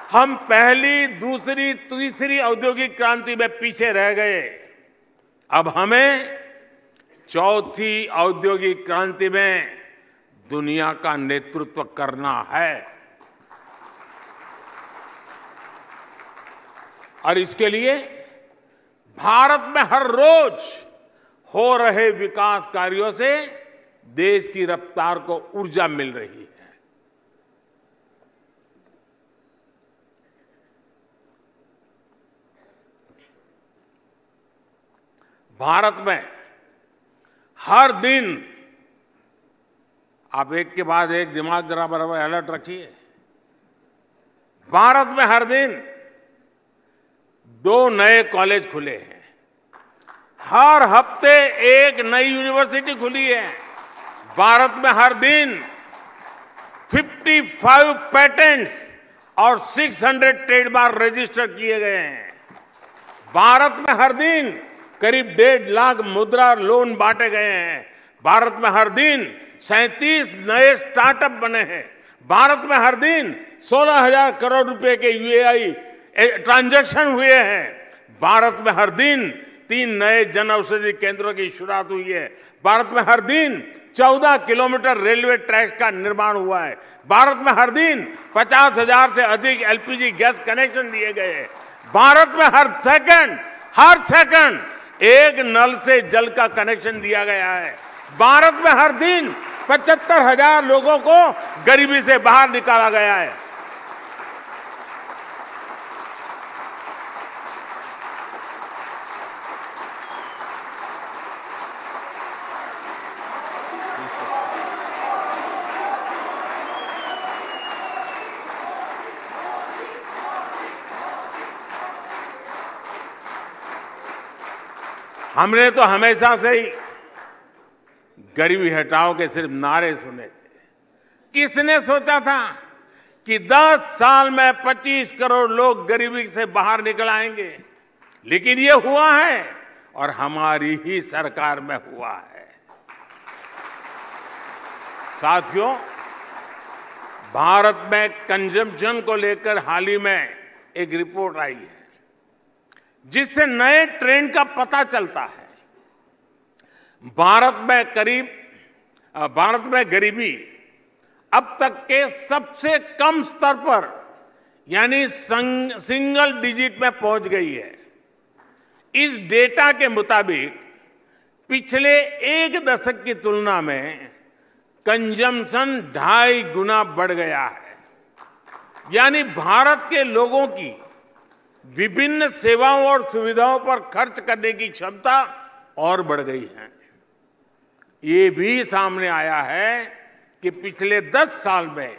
हम पहली, दूसरी, तीसरी औद्योगिक क्रांति में पीछे रह गए। अब हमें चौथी औद्योगिक क्रांति में दुनिया का नेतृत्व करना है और इसके लिए भारत में हर रोज हो रहे विकास कार्यों से देश की रफ्तार को ऊर्जा मिल रही है। भारत में हर दिन, आप एक के बाद एक दिमाग जरा बराबर अलर्ट रखिए, भारत में हर दिन 2 नए कॉलेज खुले हैं, हर हफ्ते एक नई यूनिवर्सिटी खुली है, भारत में हर दिन 55 पेटेंट्स और 600 ट्रेडमार्क रजिस्टर किए गए हैं। भारत में हर दिन करीब 1.5 लाख मुद्रा लोन बांटे गए हैं। भारत में हर दिन 37 नए स्टार्टअप बने हैं। भारत में हर दिन 16,000 करोड़ रुपए के यूएई ट्रांजैक्शन हुए हैं। भारत में हर दिन 3 नए जन औषधि केंद्रों की शुरुआत हुई है। भारत में हर दिन 14 किलोमीटर रेलवे ट्रैक का निर्माण हुआ है। भारत में हर दिन 50,000 से अधिक एलपीजी गैस कनेक्शन दिए गए हैं। भारत में हर सेकंड एक नल से जल का कनेक्शन दिया गया है। भारत में हर दिन 75,000 लोगों को गरीबी से बाहर निकाला गया है। हमने तो हमेशा से ही गरीबी हटाओ के सिर्फ नारे सुने थे। किसने सोचा था कि 10 साल में 25 करोड़ लोग गरीबी से बाहर निकल आएंगे? लेकिन ये हुआ है और हमारी ही सरकार में हुआ है। साथियों, भारत में कंजम्पशन को लेकर हाल ही में एक रिपोर्ट आई है जिससे नए ट्रेंड का पता चलता है। भारत में गरीबी अब तक के सबसे कम स्तर पर यानी सिंगल डिजिट में पहुंच गई है। इस डेटा के मुताबिक पिछले 1 दशक की तुलना में कंजम्पशन 2.5 गुना बढ़ गया है। यानी भारत के लोगों की विभिन्न सेवाओं और सुविधाओं पर खर्च करने की क्षमता और बढ़ गई है। ये भी सामने आया है कि पिछले 10 साल में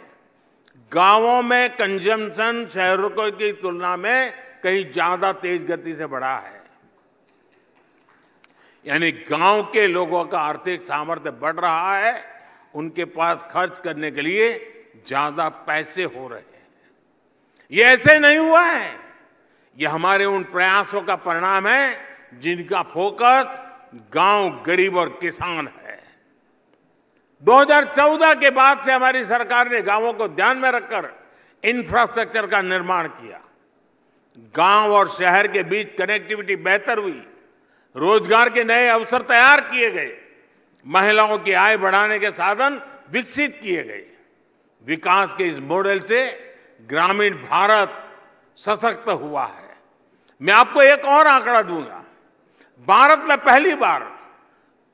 गांवों में कंजम्पशन शहरों की तुलना में कहीं ज्यादा तेज गति से बढ़ा है। यानी गांव के लोगों का आर्थिक सामर्थ्य बढ़ रहा है, उनके पास खर्च करने के लिए ज्यादा पैसे हो रहे हैं। ये ऐसे नहीं हुआ है, ये हमारे उन प्रयासों का परिणाम है जिनका फोकस गांव, गरीब और किसान है। 2014 के बाद से हमारी सरकार ने गांवों को ध्यान में रखकर इंफ्रास्ट्रक्चर का निर्माण किया। गांव और शहर के बीच कनेक्टिविटी बेहतर हुई, रोजगार के नए अवसर तैयार किए गए, महिलाओं की आय बढ़ाने के साधन विकसित किए गए। विकास के इस मॉडल से ग्रामीण भारत सशक्त हुआ है। मैं आपको एक और आंकड़ा दूंगा। भारत में पहली बार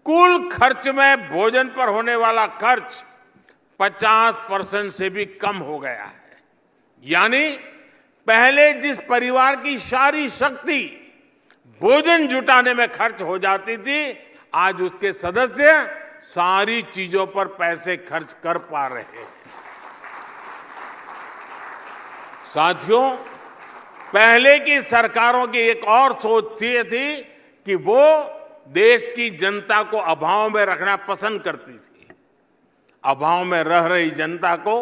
कुल खर्च में भोजन पर होने वाला खर्च 50% से भी कम हो गया है। यानी पहले जिस परिवार की सारी शक्ति भोजन जुटाने में खर्च हो जाती थी, आज उसके सदस्य सारी चीजों पर पैसे खर्च कर पा रहे हैं। साथियों, पहले की सरकारों की एक और सोच थी कि वो देश की जनता को अभाव में रखना पसंद करती थी। अभाव में रह रही जनता को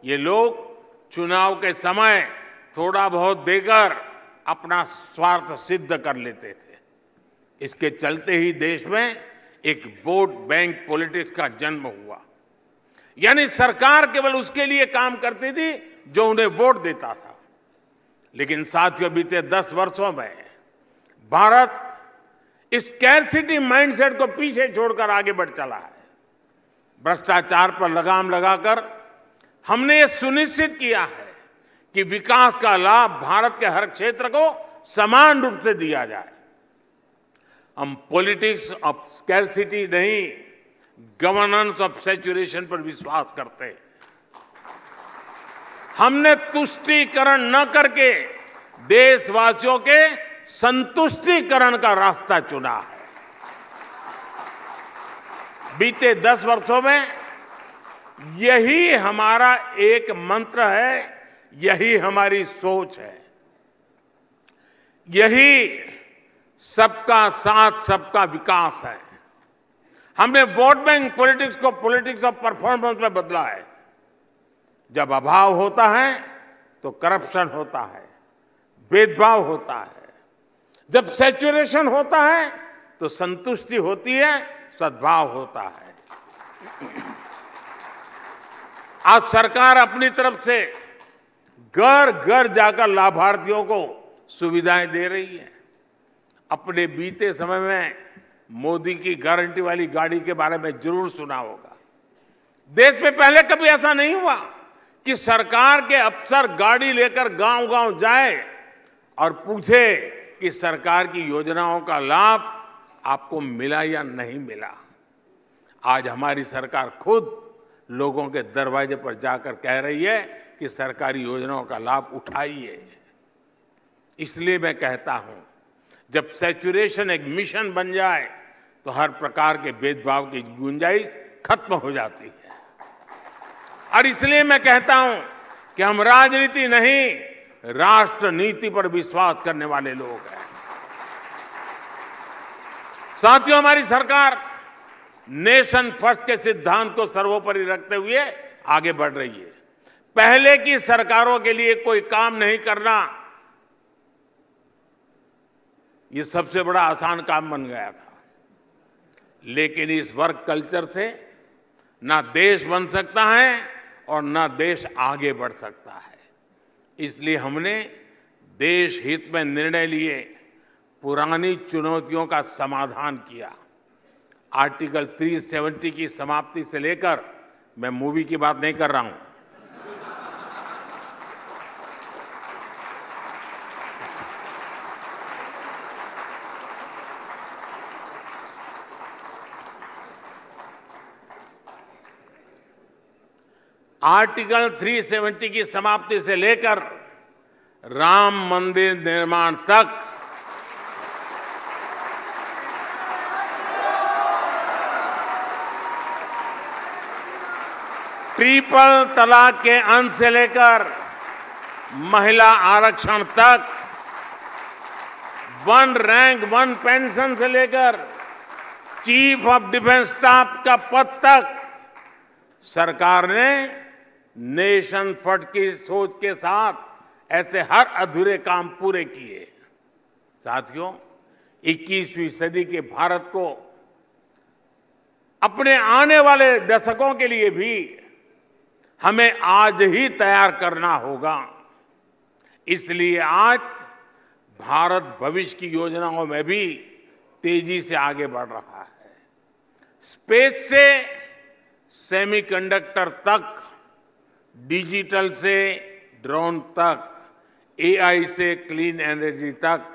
ये लोग चुनाव के समय थोड़ा बहुत देकर अपना स्वार्थ सिद्ध कर लेते थे। इसके चलते ही देश में एक वोट बैंक पॉलिटिक्स का जन्म हुआ। यानी सरकार केवल उसके लिए काम करती थी जो उन्हें वोट देता था। लेकिन साथियों, बीते 10 वर्षों में भारत इस स्कैर्सिटी माइंडसेट को पीछे छोड़कर आगे बढ़ चला है। भ्रष्टाचार पर लगाम लगाकर हमने ये सुनिश्चित किया है कि विकास का लाभ भारत के हर क्षेत्र को समान रूप से दिया जाए। हम पॉलिटिक्स ऑफ स्कैर्सिटी नहीं, गवर्नेंस ऑफ सैचुरेशन पर विश्वास करते हैं। हमने तुष्टीकरण न करके देशवासियों के संतुष्टीकरण का रास्ता चुना है। बीते 10 वर्षों में यही हमारा एक मंत्र है, यही हमारी सोच है, यही सबका साथ सबका विकास है। हमने वोट बैंक पॉलिटिक्स को पॉलिटिक्स ऑफ परफॉर्मेंस में बदला है। जब अभाव होता है तो करप्शन होता है, भेदभाव होता है। जब सैचुरेशन होता है तो संतुष्टि होती है, सद्भाव होता है। आज सरकार अपनी तरफ से घर घर जाकर लाभार्थियों को सुविधाएं दे रही है। अपने बीते समय में मोदी की गारंटी वाली गाड़ी के बारे में जरूर सुना होगा। देश में पहले कभी ऐसा नहीं हुआ कि सरकार के अफसर गाड़ी लेकर गांव-गांव जाए और पूछे कि सरकार की योजनाओं का लाभ आपको मिला या नहीं मिला। आज हमारी सरकार खुद लोगों के दरवाजे पर जाकर कह रही है कि सरकारी योजनाओं का लाभ उठाइए। इसलिए मैं कहता हूं, जब सैचुरेशन एक मिशन बन जाए तो हर प्रकार के भेदभाव की गुंजाइश खत्म हो जाती है। और इसलिए मैं कहता हूं कि हम राजनीति नहीं, राष्ट्र नीति पर विश्वास करने वाले लोग हैं। साथियों, हमारी सरकार नेशन फर्स्ट के सिद्धांत को सर्वोपरि रखते हुए आगे बढ़ रही है। पहले की सरकारों के लिए कोई काम नहीं करना, ये सबसे बड़ा आसान काम बन गया था। लेकिन इस वर्क कल्चर से ना देश बन सकता है और ना देश आगे बढ़ सकता है। इसलिए हमने देश हित में निर्णय लिए, पुरानी चुनौतियों का समाधान किया। आर्टिकल 370 की समाप्ति से लेकर, मैं मूवी की बात नहीं कर रहा हूं, आर्टिकल 370 की समाप्ति से लेकर राम मंदिर निर्माण तक ट्रिपल तलाक के अंत से लेकर महिला आरक्षण तक, 1 रैंक 1 पेंशन से लेकर चीफ ऑफ डिफेंस स्टाफ का पद तक सरकार ने नेशन फर्स्ट की सोच के साथ ऐसे हर अधूरे काम पूरे किए। साथियों, 21वीं सदी के भारत को अपने आने वाले दशकों के लिए भी हमें आज ही तैयार करना होगा। इसलिए आज भारत भविष्य की योजनाओं में भी तेजी से आगे बढ़ रहा है। स्पेस से सेमीकंडक्टर तक, डिजिटल से ड्रोन तक, एआई से क्लीन एनर्जी तक,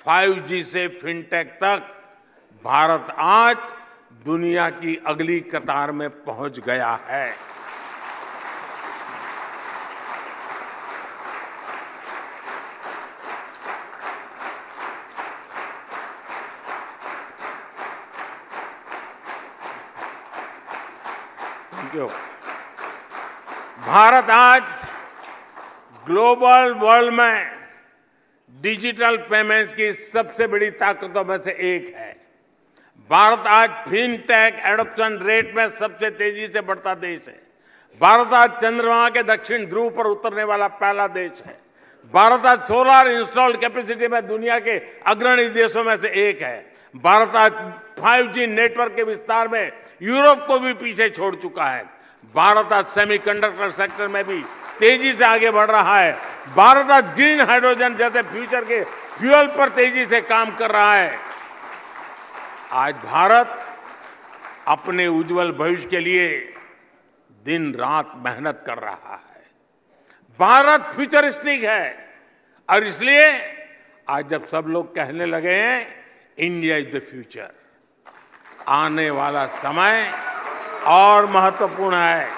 5G से फिनटेक तक, भारत आज दुनिया की अगली कतार में पहुंच गया है। भारत आज ग्लोबल वर्ल्ड में डिजिटल पेमेंट्स की सबसे बड़ी ताकतों में से एक है। भारत आज फिनटेक एडॉप्शन रेट में सबसे तेजी से बढ़ता देश है। भारत आज चंद्रमा के दक्षिण ध्रुव पर उतरने वाला पहला देश है। भारत आज सोलर इंस्टॉल्ड कैपेसिटी में दुनिया के अग्रणी देशों में से एक है। भारत आज 5G नेटवर्क के विस्तार में यूरोप को भी पीछे छोड़ चुका है। भारत आज सेमीकंडक्टर सेक्टर में भी तेजी से आगे बढ़ रहा है। भारत आज ग्रीन हाइड्रोजन जैसे फ्यूचर के फ्यूल पर तेजी से काम कर रहा है। आज भारत अपने उज्जवल भविष्य के लिए दिन रात मेहनत कर रहा है। भारत फ्यूचरिस्टिक है और इसलिए आज जब सब लोग कहने लगे हैं इंडिया इज द फ्यूचर, आने वाला समय और महत्वपूर्ण है।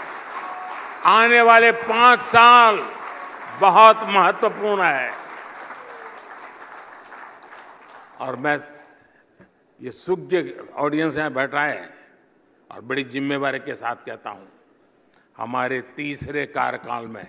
आने वाले 5 साल बहुत महत्वपूर्ण है। और मैं ये सुज्ञ ऑडियंस यहाँ बैठा है और बड़ी जिम्मेवारी के साथ कहता हूं, हमारे तीसरे कार्यकाल में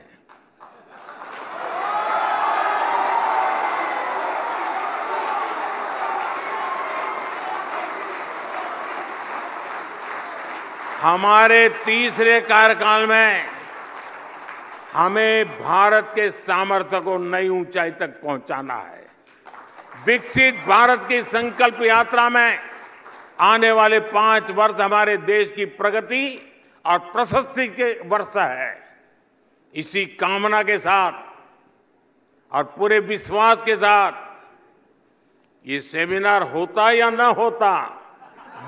हमें भारत के सामर्थ्य को नई ऊंचाई तक पहुंचाना है। विकसित भारत की संकल्प यात्रा में आने वाले 5 वर्ष हमारे देश की प्रगति और प्रशस्ति के वर्ष है। इसी कामना के साथ और पूरे विश्वास के साथ ये सेमिनार होता या न होता,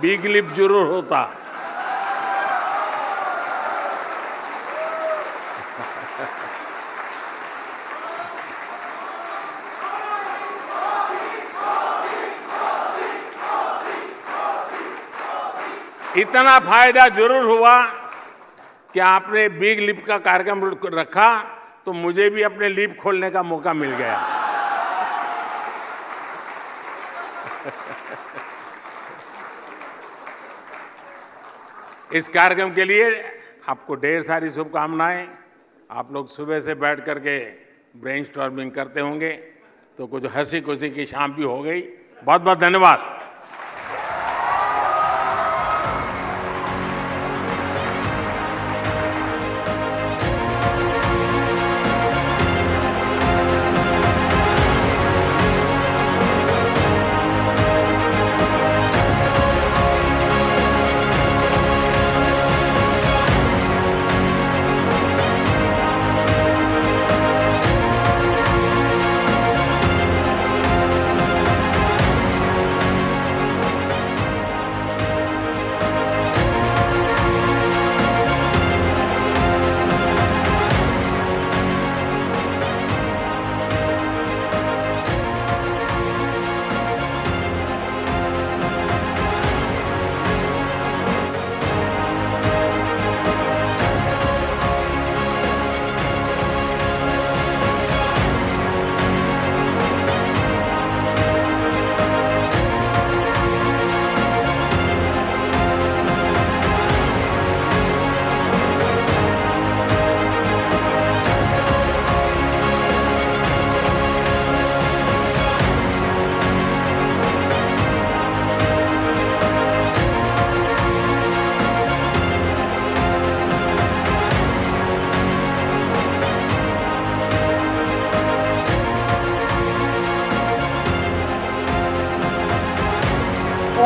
बिग लिप जरूर होता। इतना फायदा जरूर हुआ कि आपने बिग लिप का कार्यक्रम रखा तो मुझे भी अपने लिप खोलने का मौका मिल गया। इस कार्यक्रम के लिए आपको ढेर सारी शुभकामनाएं। आप लोग सुबह से बैठ करके ब्रेनस्टॉर्मिंग करते होंगे तो कुछ हंसी खुशी की शाम भी हो गई। बहुत बहुत धन्यवाद।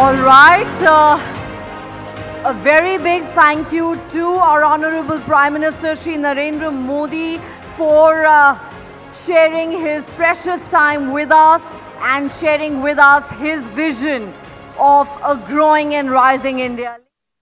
All right, a very big thank you to our Honorable Prime Minister Shri Narendra Modi for sharing his precious time with us and sharing with us his vision of a growing and rising India.